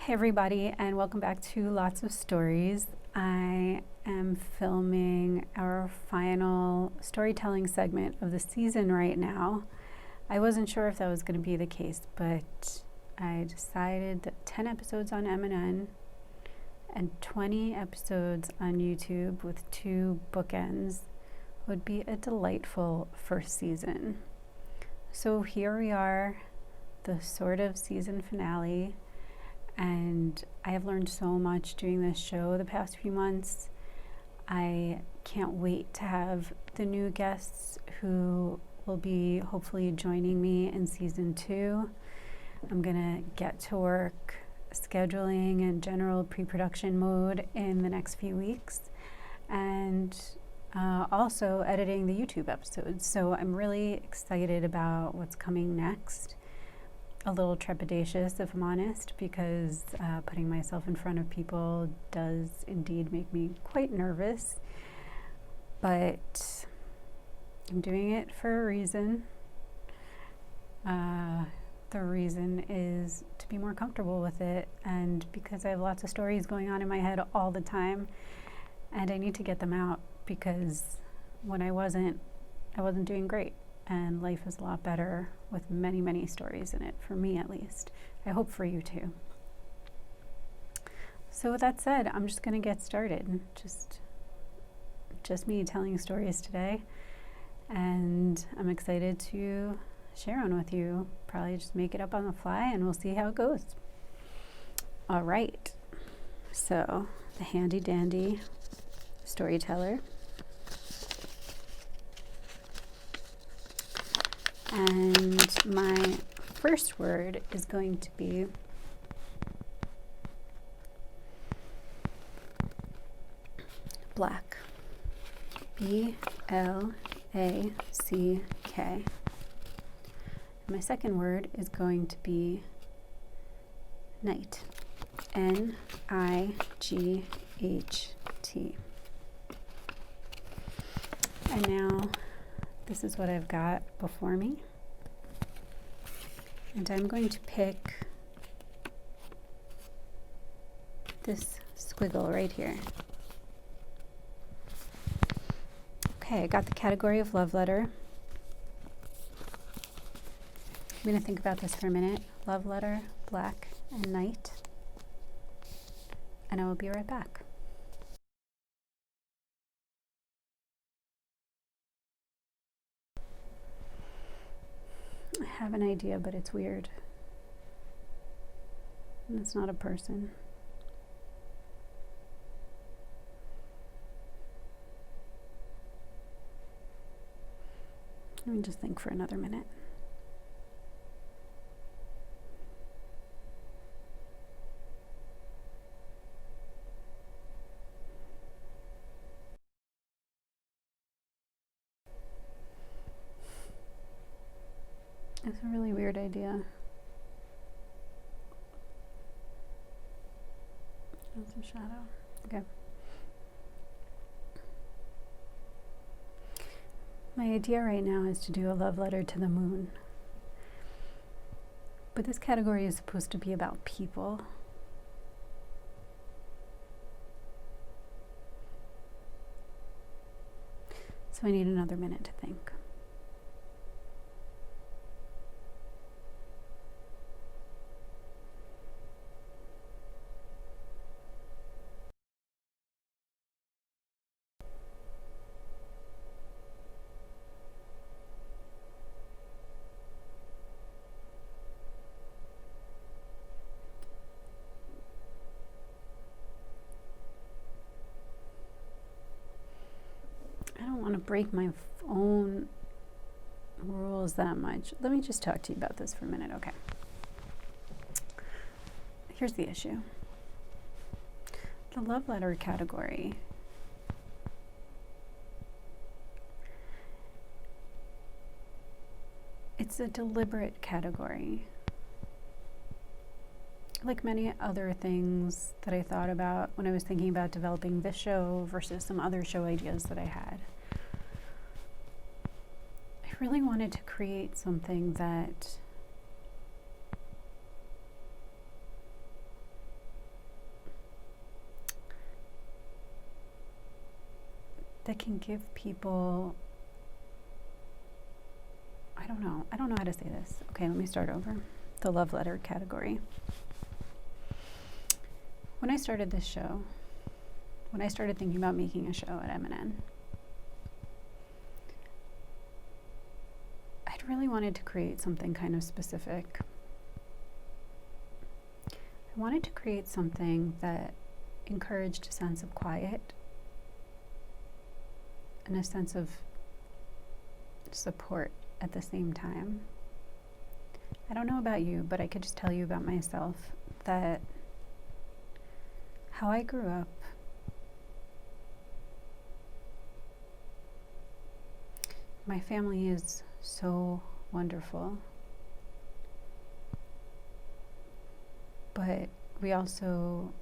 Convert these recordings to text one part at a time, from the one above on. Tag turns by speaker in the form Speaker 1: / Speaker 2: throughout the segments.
Speaker 1: Hey everybody, and welcome back to Lots of Stories. I am filming our final storytelling segment of the season right now. I wasn't sure if that was going to be the case, but I decided that 10 episodes on MNN and 20 episodes on YouTube with 2 bookends would be a delightful first season. So here we are, the sort of season finale. And I have learned so much doing this show the past few months. I can't wait to have the new guests who will be hopefully joining me in season 2. I'm gonna get to work scheduling and general pre-production mode in the next few weeks, and also editing the YouTube episodes. So I'm really excited about what's coming next. A little trepidatious, if I'm honest, because putting myself in front of people does indeed make me quite nervous. But I'm doing it for a reason. The reason is to be more comfortable with it, and because I have lots of stories going on in my head all the time, and I need to get them out because when I wasn't doing great. And life is a lot better with many, many stories in it, for me at least. I hope for you too. So with that said, I'm just gonna get started. Just me telling stories today. And I'm excited to share one with you. Probably just make it up on the fly and we'll see how it goes. All right, so the handy dandy storyteller. And my first word is going to be black. B-L-A-C-K. My second word is going to be night. N-I-G-H-T. And now this is what I've got before me. And I'm going to pick this squiggle right here. Okay, I got the category of love letter. I'm going to think about this for a minute. Love letter, black, and night. And I will be right back. I have an idea, but it's weird. And it's not a person. Let me just think for another minute. It's a really weird idea. That's a shadow. Okay. My idea right now is to do a love letter to the moon. But this category is supposed to be about people. So I need another minute to think. I don't want to break my own rules that much. Let me just talk to you about this for a minute, okay? Here's the issue. The love letter category it's a deliberate category. Like many other things that I thought about when I was thinking about developing this show versus some other show ideas that I had. I really wanted to create something that that can give people, I don't know how to say this. Okay, let me start over. The love letter category. When I started this show, when I started thinking about making a show at M&N, I'd really wanted to create something kind of specific. I wanted to create something that encouraged a sense of quiet and a sense of support at the same time. I don't know about you, but I could just tell you about myself that how I grew up, my family is so wonderful, but we also,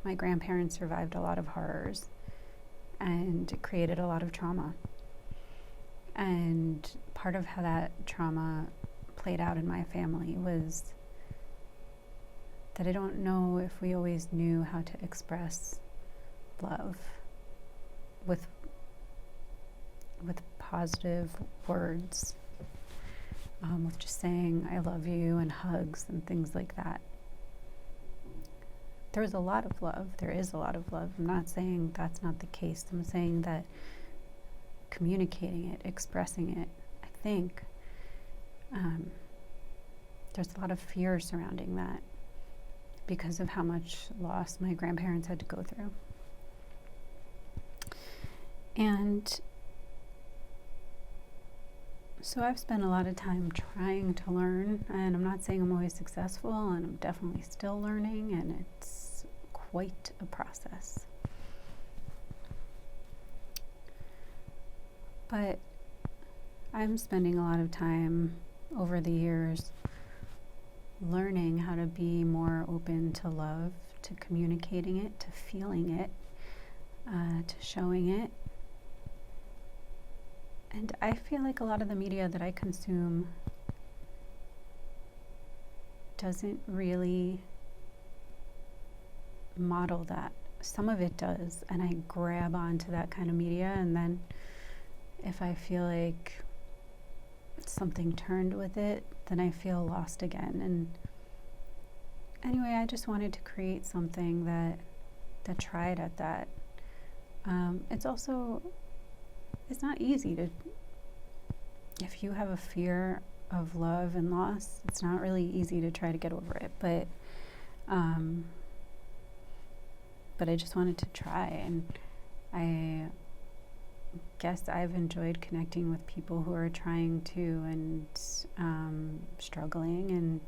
Speaker 1: my grandparents survived a lot of horrors and created a lot of trauma. And part of how that trauma played out in my family was that I don't know if we always knew how to express love with positive words, with just saying I love you and hugs and things like that. There is a lot of love. I'm not saying that's not the case. I'm saying that communicating it, expressing it, I think there's a lot of fear surrounding that because of how much loss my grandparents had to go through. And so I've spent a lot of time trying to learn, and I'm not saying I'm always successful, and I'm definitely still learning, and it's quite a process. But I'm spending a lot of time over the years learning how to be more open to love, to communicating it, to feeling it, to showing it. And I feel like a lot of the media that I consume doesn't really model that. Some of it does, and I grab onto that kind of media, and then if I feel like something turned with it, then I feel lost again. And anyway, I just wanted to create something that tried at that. It's not easy to, if you have a fear of love and loss, it's not really easy to try to get over it. But I just wanted to try, and I guess I've enjoyed connecting with people who are trying to and struggling and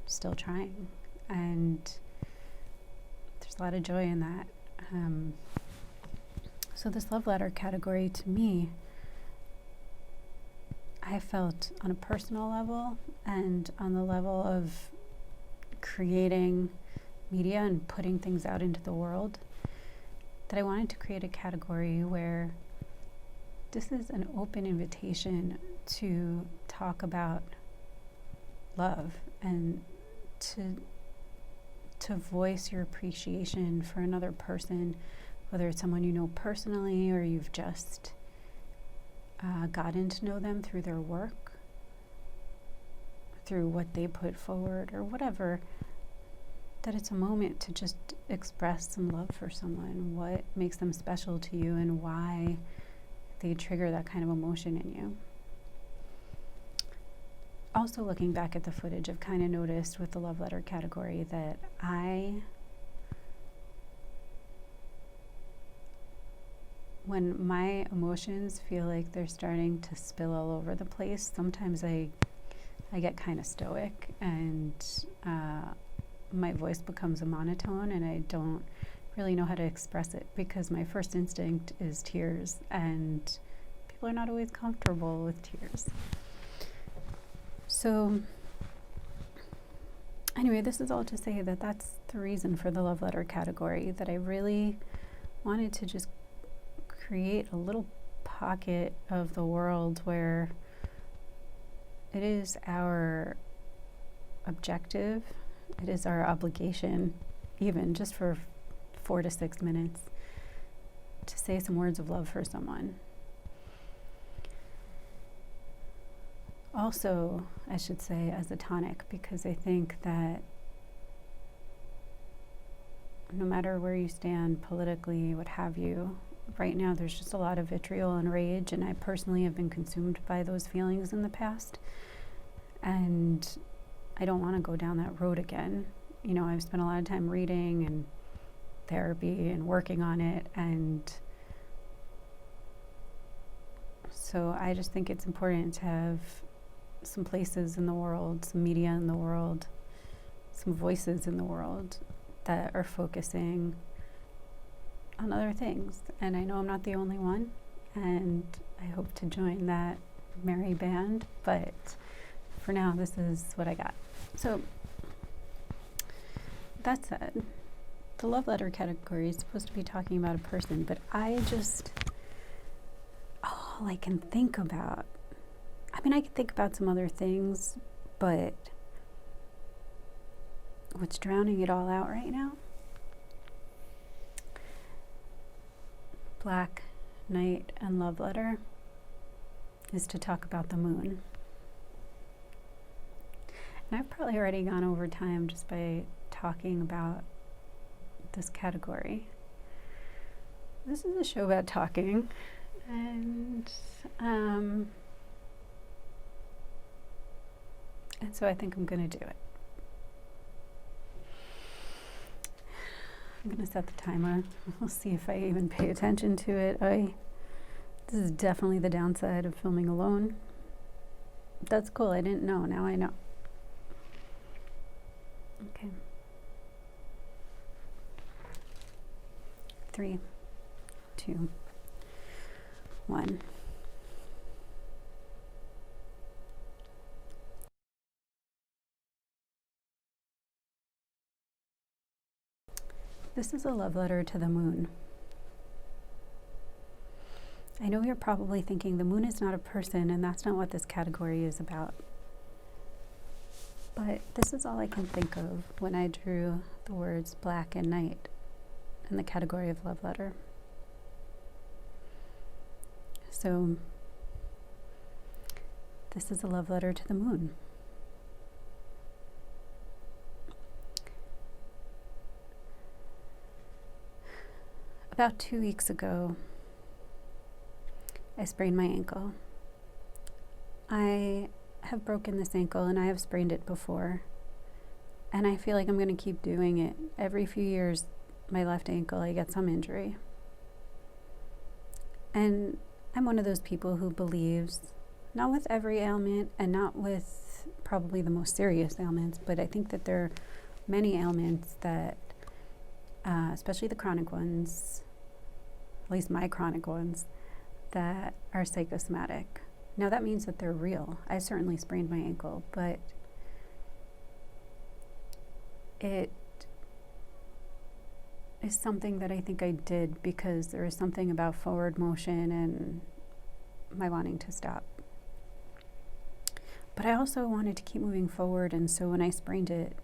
Speaker 1: still trying, and there's a lot of joy in that. So this love letter category, to me, I felt on a personal level and on the level of creating media and putting things out into the world, that I wanted to create a category where this is an open invitation to talk about love and to voice your appreciation for another person, whether it's someone you know personally or you've just gotten to know them through their work, through what they put forward or whatever, that it's a moment to just express some love for someone, what makes them special to you and why they trigger that kind of emotion in you. Also, looking back at the footage, I've kind of noticed with the love letter category that when my emotions feel like they're starting to spill all over the place, sometimes I get kind of stoic, and my voice becomes a monotone, and I don't really know how to express it because my first instinct is tears, and people are not always comfortable with tears. So anyway, this is all to say that that's the reason for the love letter category, that I really wanted to just create a little pocket of the world where it is our objective, it is our obligation, even just for 4 to 6 minutes, to say some words of love for someone. Also, I should say, as a tonic, because I think that no matter where you stand politically, what have you, right now there's just a lot of vitriol and rage, and I personally have been consumed by those feelings in the past, and I don't want to go down that road again. You know, I've spent a lot of time reading and therapy and working on it, and so I just think it's important to have some places in the world, some media in the world, some voices in the world that are focusing on other things. And I know I'm not the only one, and I hope to join that merry band, but for now, this is what I got. So, that said, the love letter category is supposed to be talking about a person, but I just, all I can think about, I mean, I can think about some other things, but what's drowning it all out right now? Black, Night, and Love Letter is to talk about the moon. And I've probably already gone over time just by talking about this category. This is a show about talking, and so I think I'm going to do it. I'm going to set the timer. We'll see if I even pay attention to it. This is definitely the downside of filming alone. That's cool. I didn't know. Now I know. Okay. 3, 2, 1. This is a love letter to the moon. I know you're probably thinking the moon is not a person, and that's not what this category is about. But this is all I can think of when I drew the words black and night in the category of love letter. So, this is a love letter to the moon. About 2 weeks ago, I sprained my ankle. I have broken this ankle and I have sprained it before. And I feel like I'm going to keep doing it. Every few years, my left ankle, I get some injury. And I'm one of those people who believes, not with every ailment and not with probably the most serious ailments, but I think that there are many ailments that, especially the chronic ones, at least my chronic ones, that are psychosomatic. Now that means that they're real. I certainly sprained my ankle, but it is something that I think I did because there is something about forward motion and my wanting to stop. But I also wanted to keep moving forward, and so when I sprained it,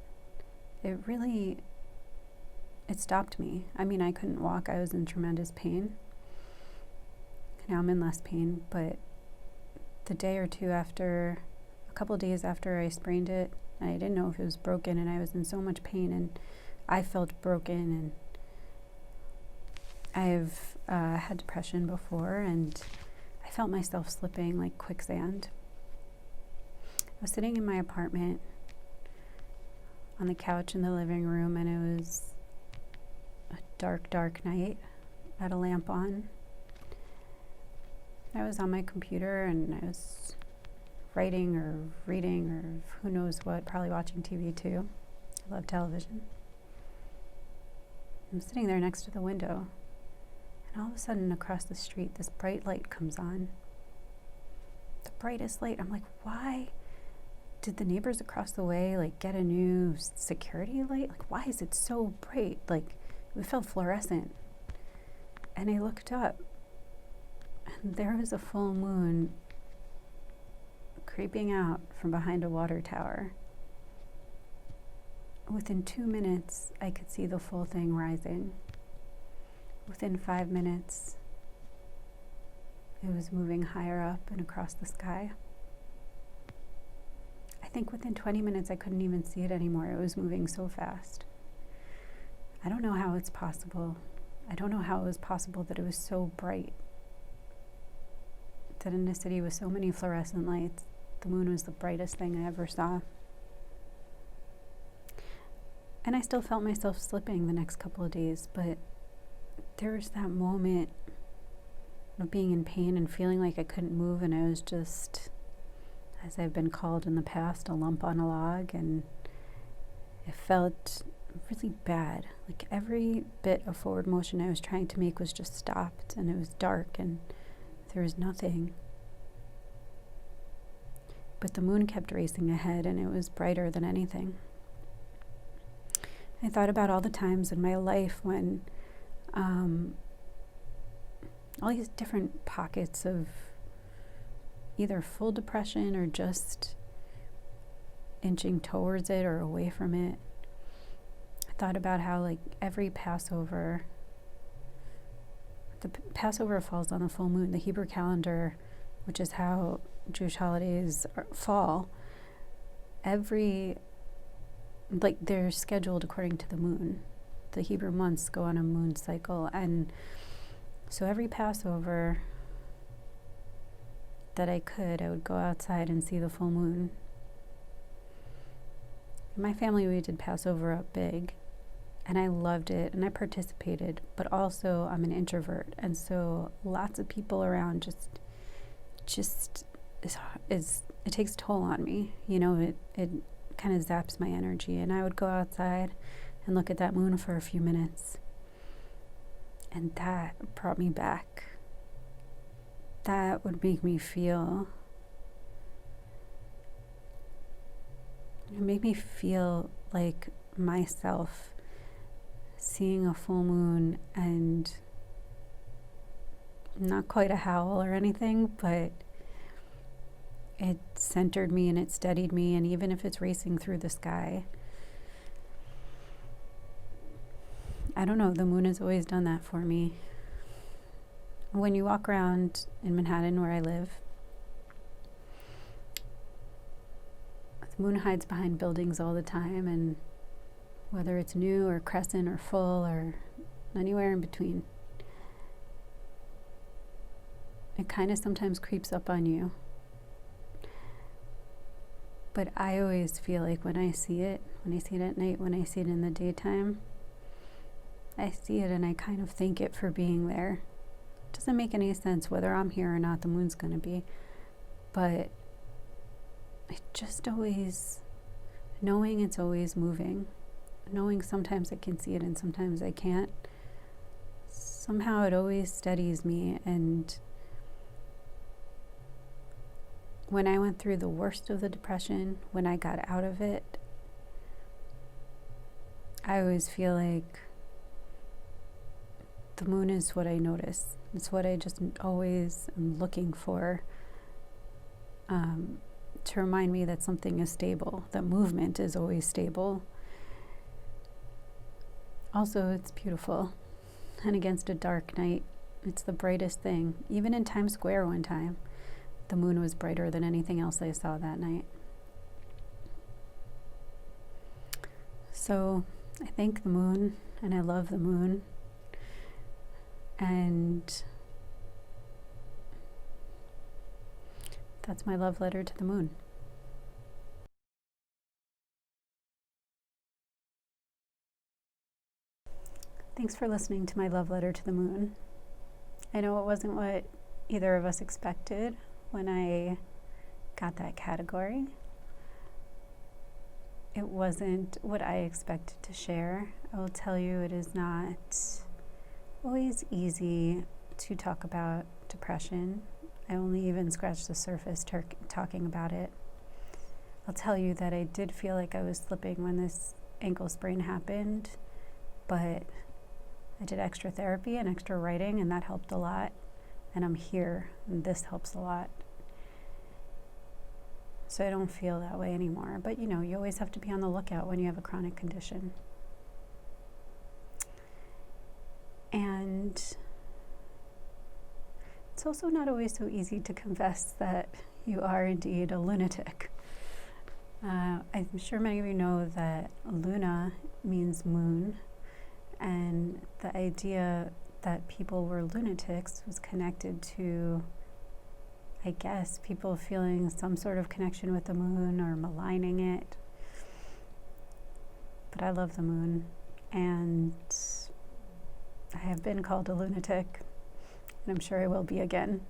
Speaker 1: it stopped me. I mean, I couldn't walk. I was in tremendous pain. Now I'm in less pain, but the day or two after, a couple days after I sprained it, I didn't know if it was broken, and I was in so much pain, and I felt broken, and I've had depression before, and I felt myself slipping like quicksand. I was sitting in my apartment on the couch in the living room, and it was a dark, dark night. I had a lamp on. I was on my computer and I was writing or reading or who knows what, probably watching TV too. I love television. I'm sitting there next to the window, and all of a sudden across the street this bright light comes on. The brightest light. I'm like, why did the neighbors across the way like get a new security light? Like, why is it so bright? Like, it felt fluorescent. And I looked up, and there was a full moon creeping out from behind a water tower. Within 2 minutes, I could see the full thing rising. within 5 minutes, it was moving higher up and across the sky. I think within 20 minutes, I couldn't even see it anymore. It was moving so fast. I don't know how it's possible. I don't know how it was possible that it was so bright. That in a city with so many fluorescent lights, the moon was the brightest thing I ever saw. And I still felt myself slipping the next couple of days, but there was that moment of being in pain and feeling like I couldn't move, and I was just, as I've been called in the past, a lump on a log, and it felt really bad. Like every bit of forward motion I was trying to make was just stopped, and it was dark and there was nothing. But the moon kept racing ahead, and it was brighter than anything. I thought about all the times in my life when all these different pockets of either full depression or just inching towards it or away from it. I thought about how, like, every Passover, Passover falls on the full moon. The Hebrew calendar, which is how Jewish holidays fall, they're scheduled according to the moon. The Hebrew months go on a moon cycle, and so every Passover that I would go outside and see the full moon. In my family, we did Passover up big, and I loved it, and I participated, but also I'm an introvert, and so lots of people around just it takes a toll on me. You know, it kind of zaps my energy, and I would go outside and look at that moon for a few minutes, and that brought me back. That would make me feel, like myself seeing a full moon, and not quite a howl or anything, but it centered me and it steadied me, and even if it's racing through the sky, I don't know, the moon has always done that for me. When you walk around in Manhattan, where I live, the moon hides behind buildings all the time, and whether it's new or crescent or full or anywhere in between, it kind of sometimes creeps up on you. But I always feel like when I see it at night, when I see it in the daytime, I see it and I kind of thank it for being there. It doesn't make any sense whether I'm here or not, the moon's going to be. But I just always, knowing it's always moving, knowing sometimes I can see it and sometimes I can't, somehow it always steadies me. And when I went through the worst of the depression, when I got out of it, I always feel like the moon is what I notice. It's what I just always am looking for, to remind me that something is stable, that movement is always stable. Also, it's beautiful. And against a dark night, it's the brightest thing. Even in Times Square one time, the moon was brighter than anything else I saw that night. So I thank the moon, and I love the moon. And that's my love letter to the moon. Thanks for listening to my love letter to the moon. I know it wasn't what either of us expected when I got that category. It wasn't what I expected to share. I will tell you, it is not always easy to talk about depression. I only even scratched the surface talking about it. I'll tell you that I did feel like I was slipping when this ankle sprain happened, but I did extra therapy and extra writing, and that helped a lot. And I'm here, and this helps a lot. So I don't feel that way anymore. But you know, you always have to be on the lookout when you have a chronic condition. And it's also not always so easy to confess that you are indeed a lunatic. I'm sure many of you know that Luna means moon, and the idea that people were lunatics was connected to, I guess, people feeling some sort of connection with the moon or maligning it. But I love the moon, and I have been called a lunatic, and I'm sure I will be again.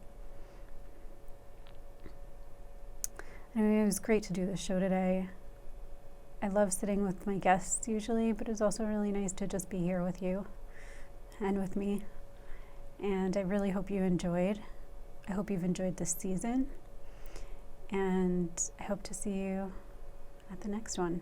Speaker 1: Anyway, it was great to do this show today. I love sitting with my guests usually, but it was also really nice to just be here with you and with me. And I really hope you enjoyed. I hope you've enjoyed this season. And I hope to see you at the next one.